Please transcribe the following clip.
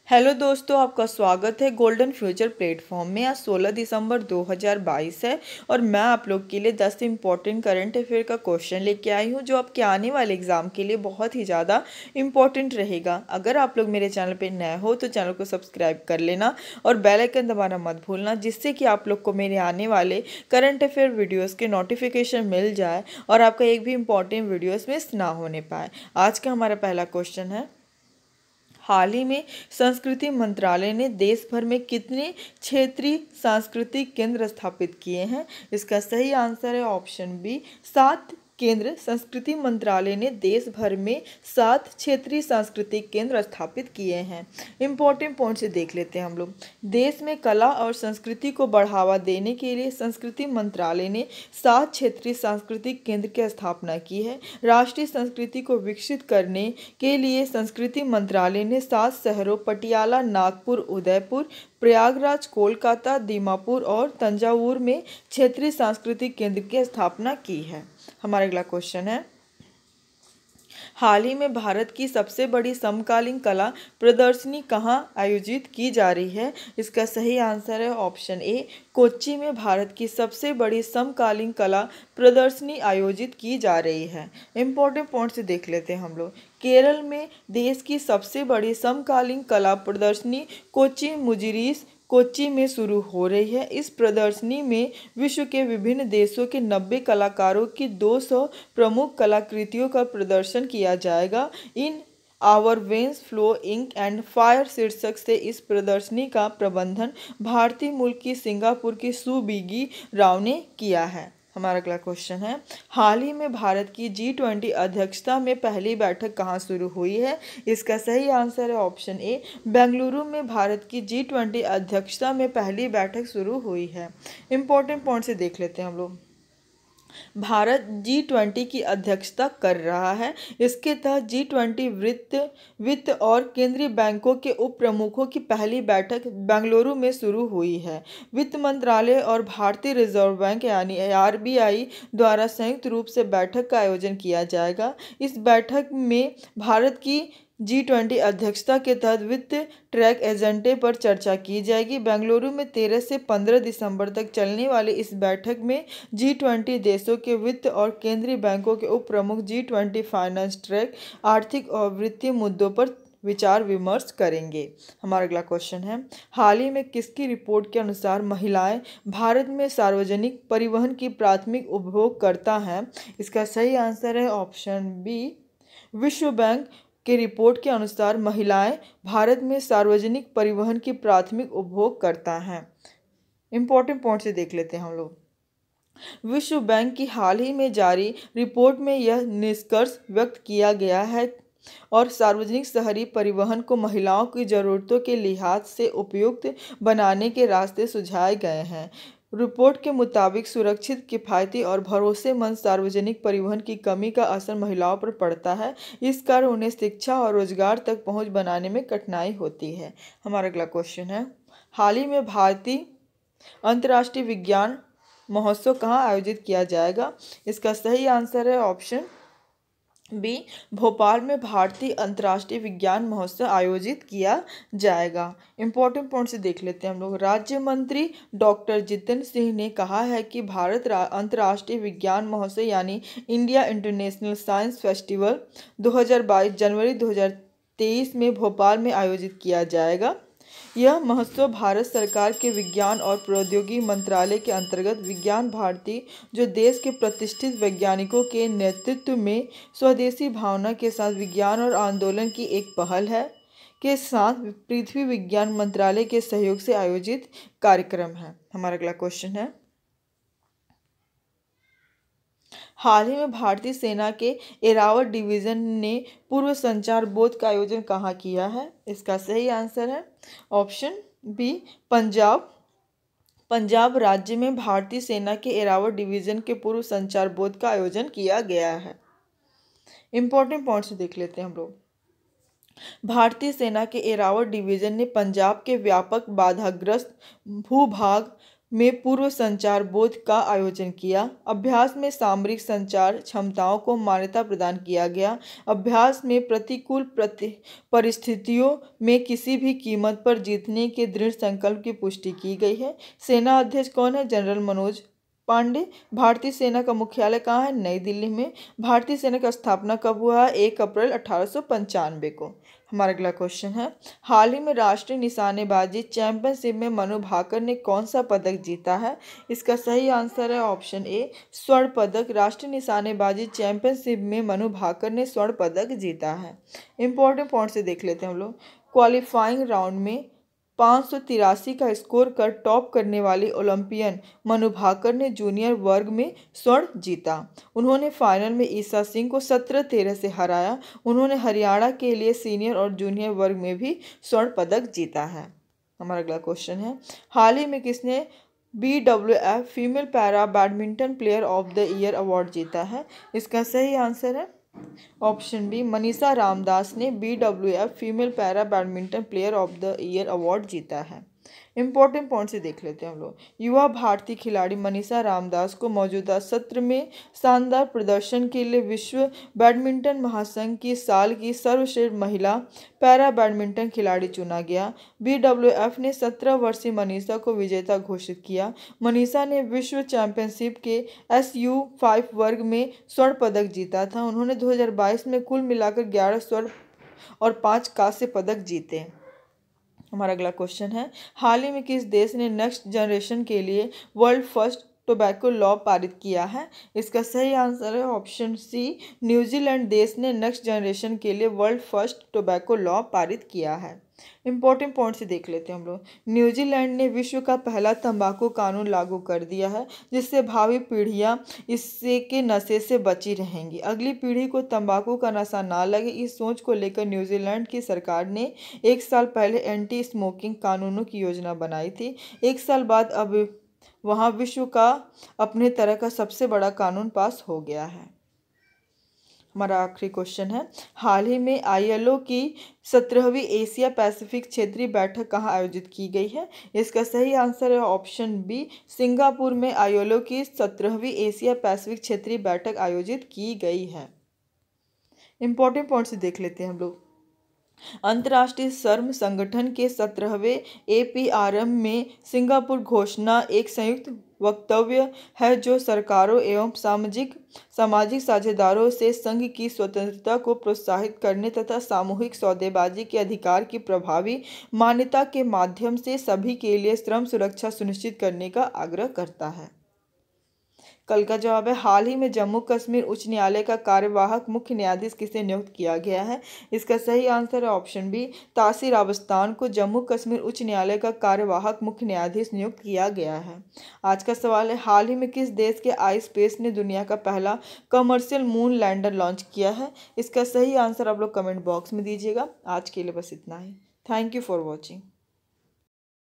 Hello दोस्तों, आपका स्वागत है गोल्डन फ्यूचर प्लेटफॉर्म में। आज 16 दिसंबर 2022 है और मैं आप लोग के लिए 10 इम्पॉर्टेंट करंट अफेयर का क्वेश्चन लेके आई हूँ जो आपके आने वाले एग्जाम के लिए बहुत ही ज़्यादा इम्पॉर्टेंट रहेगा। अगर आप लोग मेरे चैनल पे नए हो तो चैनल को सब्सक्राइब कर लेना और बेल आइकन दबाना मत भूलना, जिससे कि आप लोग को मेरे आने वाले करंट अफेयर वीडियोज़ के नोटिफिकेशन मिल जाए और आपका एक भी इम्पॉर्टेंट वीडियोज़ मिस ना होने पाए। आज का हमारा पहला क्वेश्चन है, हाल ही में संस्कृति मंत्रालय ने देश भर में कितने क्षेत्रीय सांस्कृतिक केंद्र स्थापित किए हैं? इसका सही आंसर है ऑप्शन बी, 7 केंद्र। संस्कृति मंत्रालय ने देश भर में 7 क्षेत्रीय सांस्कृतिक केंद्र स्थापित किए हैं। इम्पोर्टेंट पॉइंट से देख लेते हैं हम लोग। देश में कला और संस्कृति को बढ़ावा देने के लिए संस्कृति मंत्रालय ने 7 क्षेत्रीय सांस्कृतिक केंद्र की स्थापना की है। राष्ट्रीय संस्कृति को विकसित करने के लिए संस्कृति मंत्रालय ने 7 शहरों पटियाला, नागपुर, उदयपुर, प्रयागराज, कोलकाता, दीमापुर और तंजावुर में क्षेत्रीय सांस्कृतिक केंद्र की स्थापना की है। हमारा अगला क्वेश्चन है, हाल ही में भारत की सबसे बड़ी समकालीन कला प्रदर्शनी कहाँ आयोजित की जा रही है? इसका सही आंसर है ऑप्शन ए, कोच्चि में भारत की सबसे बड़ी समकालीन कला प्रदर्शनी आयोजित की जा रही है। इम्पोर्टेंट पॉइंट से देख लेते हैं हम लोग। केरल में देश की सबसे बड़ी समकालीन कला प्रदर्शनी कोच्चि मुजिरिस कोच्चि में शुरू हो रही है। इस प्रदर्शनी में विश्व के विभिन्न देशों के 90 कलाकारों की 200 प्रमुख कलाकृतियों का प्रदर्शन किया जाएगा। In our veins flow ink and fire शीर्षक से इस प्रदर्शनी का प्रबंधन भारतीय मूल की सिंगापुर की सुबिगी राव ने किया है। हमारा अगला क्वेश्चन है, हाल ही में भारत की G20 अध्यक्षता में पहली बैठक कहाँ शुरू हुई है? इसका सही आंसर है ऑप्शन ए, बेंगलुरु में भारत की G20 अध्यक्षता में पहली बैठक शुरू हुई है। इम्पोर्टेंट पॉइंट से देख लेते हैं हम लोग। भारत G20 की अध्यक्षता कर रहा है। इसके तहत G20 वित्त और केंद्रीय बैंकों के उप प्रमुखों की पहली बैठक बेंगलुरु में शुरू हुई है। वित्त मंत्रालय और भारतीय रिजर्व बैंक यानी RBI द्वारा संयुक्त रूप से बैठक का आयोजन किया जाएगा। इस बैठक में भारत की G20 अध्यक्षता के तहत वित्त ट्रैक एजेंडे पर चर्चा की जाएगी। बेंगलुरु में 13 से 15 दिसंबर तक चलने वाली इस बैठक में G20 देशों के वित्त और केंद्रीय बैंकों के उप प्रमुख G20 फाइनेंस ट्रैक आर्थिक और वित्तीय मुद्दों पर विचार विमर्श करेंगे। हमारा अगला क्वेश्चन है, हाल ही में किसकी रिपोर्ट के अनुसार महिलाएं भारत में सार्वजनिक परिवहन की प्राथमिक उपभोगकर्ता हैं? इसका सही आंसर है ऑप्शन बी, विश्व बैंक के रिपोर्ट के अनुसार महिलाएं भारत में सार्वजनिक परिवहन की प्राथमिक उपभोगकर्ता हैं। इम्पोर्टेंट पॉइंट से देख लेते हैं हम लोग। विश्व बैंक की हाल ही में जारी रिपोर्ट में यह निष्कर्ष व्यक्त किया गया है और सार्वजनिक शहरी परिवहन को महिलाओं की जरूरतों के लिहाज से उपयुक्त बनाने के रास्ते सुझाए गए हैं। रिपोर्ट के मुताबिक सुरक्षित, किफ़ायती और भरोसेमंद सार्वजनिक परिवहन की कमी का असर महिलाओं पर पड़ता है। इस कारण उन्हें शिक्षा और रोजगार तक पहुंच बनाने में कठिनाई होती है। हमारा अगला क्वेश्चन है, हाल ही में भारतीय अंतर्राष्ट्रीय विज्ञान महोत्सव कहाँ आयोजित किया जाएगा? इसका सही आंसर है ऑप्शन बी, भोपाल में भारतीय अंतर्राष्ट्रीय विज्ञान महोत्सव आयोजित किया जाएगा। इम्पोर्टेंट पॉइंट से देख लेते हैं हम लोग। राज्य मंत्री डॉक्टर जितेंद्र सिंह ने कहा है कि भारत अंतर्राष्ट्रीय विज्ञान महोत्सव यानी इंडिया इंटरनेशनल साइंस फेस्टिवल 2022 जनवरी 2023 में भोपाल में आयोजित किया जाएगा। यह महोत्सव भारत सरकार के विज्ञान और प्रौद्योगिकी मंत्रालय के अंतर्गत विज्ञान भारती, जो देश के प्रतिष्ठित वैज्ञानिकों के नेतृत्व में स्वदेशी भावना के साथ विज्ञान और आंदोलन की एक पहल है, के साथ पृथ्वी विज्ञान मंत्रालय के सहयोग से आयोजित कार्यक्रम है। हमारा अगला क्वेश्चन है, हाल ही में भारतीय सेना के एरावत डिवीजन ने पूर्व संचार बोध का आयोजन कहाँ किया है? इसका सही आंसर है ऑप्शन बी, पंजाब राज्य में भारतीय सेना के एरावत डिवीजन के पूर्व संचार बोध का आयोजन किया गया है। इम्पोर्टेंट पॉइंट्स देख लेते हैं हम लोग। भारतीय सेना के एरावत डिवीजन ने पंजाब के व्यापक बाधाग्रस्त भूभाग में पूर्व संचार बोध का आयोजन किया। अभ्यास में सामरिक संचार क्षमताओं को मान्यता प्रदान किया गया। अभ्यास में प्रतिकूल परिस्थितियों में किसी भी कीमत पर जीतने के दृढ़ संकल्प की पुष्टि की गई है। सेना अध्यक्ष कौन है? जनरल मनोज पांडे। भारतीय सेना का मुख्यालय कहाँ है? नई दिल्ली में। भारतीय सेना की स्थापना कब हुआ है? 1 अप्रैल 1895 को। हमारा अगला क्वेश्चन है, हाल ही में राष्ट्रीय निशानेबाजी चैंपियनशिप में मनु भाकर ने कौन सा पदक जीता है? इसका सही आंसर है ऑप्शन ए, स्वर्ण पदक। राष्ट्रीय निशानेबाजी चैंपियनशिप में मनु भाकर ने स्वर्ण पदक जीता है। इंपॉर्टेंट पॉइंट से देख लेते हैं हम लोग। क्वालिफाइंग राउंड में 583 का स्कोर कर टॉप करने वाली ओलंपियन मनु भाकर ने जूनियर वर्ग में स्वर्ण जीता। उन्होंने फाइनल में ईसा सिंह को 17-13 से हराया। उन्होंने हरियाणा के लिए सीनियर और जूनियर वर्ग में भी स्वर्ण पदक जीता है। हमारा अगला क्वेश्चन है, हाल ही में किसने BWF female para badminton player of the year award जीता है? इसका सही आंसर है ऑप्शन बी, मनीषा रामदास ने BWF female para badminton player of the year award जीता है। इंपॉर्टेंट पॉइंट से देख लेते हैं हम लोग। युवा भारतीय खिलाड़ी मनीषा रामदास को मौजूदा सत्र में शानदार प्रदर्शन के लिए विश्व बैडमिंटन महासंघ की साल की सर्वश्रेष्ठ महिला पैरा बैडमिंटन खिलाड़ी चुना गया। BWF ने 17 वर्षीय मनीषा को विजेता घोषित किया। मनीषा ने विश्व चैंपियनशिप के SU5 वर्ग में स्वर्ण पदक जीता था। उन्होंने 2022 में कुल मिलाकर 11 स्वर्ण और 5 कांस्य पदक जीते। हमारा अगला क्वेश्चन है, हाल ही में किस देश ने नेक्स्ट जनरेशन के लिए वर्ल्ड फर्स्ट टोबैको लॉ पारित किया है? इसका सही आंसर है ऑप्शन सी, न्यूजीलैंड देश ने नेक्स्ट जनरेशन के लिए वर्ल्ड फर्स्ट टोबैको लॉ पारित किया है। इंपॉर्टेंट पॉइंट से देख लेते हैं हम लोग। न्यूजीलैंड ने विश्व का पहला तंबाकू कानून लागू कर दिया है, जिससे भावी पीढ़ियां इससे के नशे से बची रहेंगी। अगली पीढ़ी को तंबाकू का नशा ना लगे, इस सोच को लेकर न्यूजीलैंड की सरकार ने 1 साल पहले एंटी स्मोकिंग कानूनों की योजना बनाई थी। 1 साल बाद अब वहां विश्व का अपने तरह का सबसे बड़ा कानून पास हो गया है। हमारा आखिरी क्वेश्चन है, हाल ही में ILO की 17वीं एशिया पैसिफिक क्षेत्रीय बैठक कहाँ आयोजित की गई है? इसका सही आंसर है ऑप्शन बी, सिंगापुर में ILO की 17वीं एशिया पैसिफिक क्षेत्रीय बैठक आयोजित की गई है। इंपॉर्टेंट पॉइंट से देख लेते हैं हम लोग। अंतर्राष्ट्रीय श्रम संगठन के 17वें APRM में सिंगापुर घोषणा एक संयुक्त वक्तव्य है जो सरकारों एवं सामाजिक साझेदारों से संघ की स्वतंत्रता को प्रोत्साहित करने तथा सामूहिक सौदेबाजी के अधिकार की प्रभावी मान्यता के माध्यम से सभी के लिए श्रम सुरक्षा सुनिश्चित करने का आग्रह करता है। कल का जवाब है, हाल ही में जम्मू कश्मीर उच्च न्यायालय का कार्यवाहक मुख्य न्यायाधीश किसे नियुक्त किया गया है? इसका सही आंसर है ऑप्शन बी, तासीर अबस्तान को जम्मू कश्मीर उच्च न्यायालय का कार्यवाहक मुख्य न्यायाधीश नियुक्त किया गया है। आज का सवाल है, हाल ही में किस देश के iSpace ने दुनिया का पहला कमर्शियल मून लैंडर लॉन्च किया है? इसका सही आंसर आप लोग कमेंट बॉक्स में दीजिएगा। आज के लिए बस इतना ही। Thank you for watching.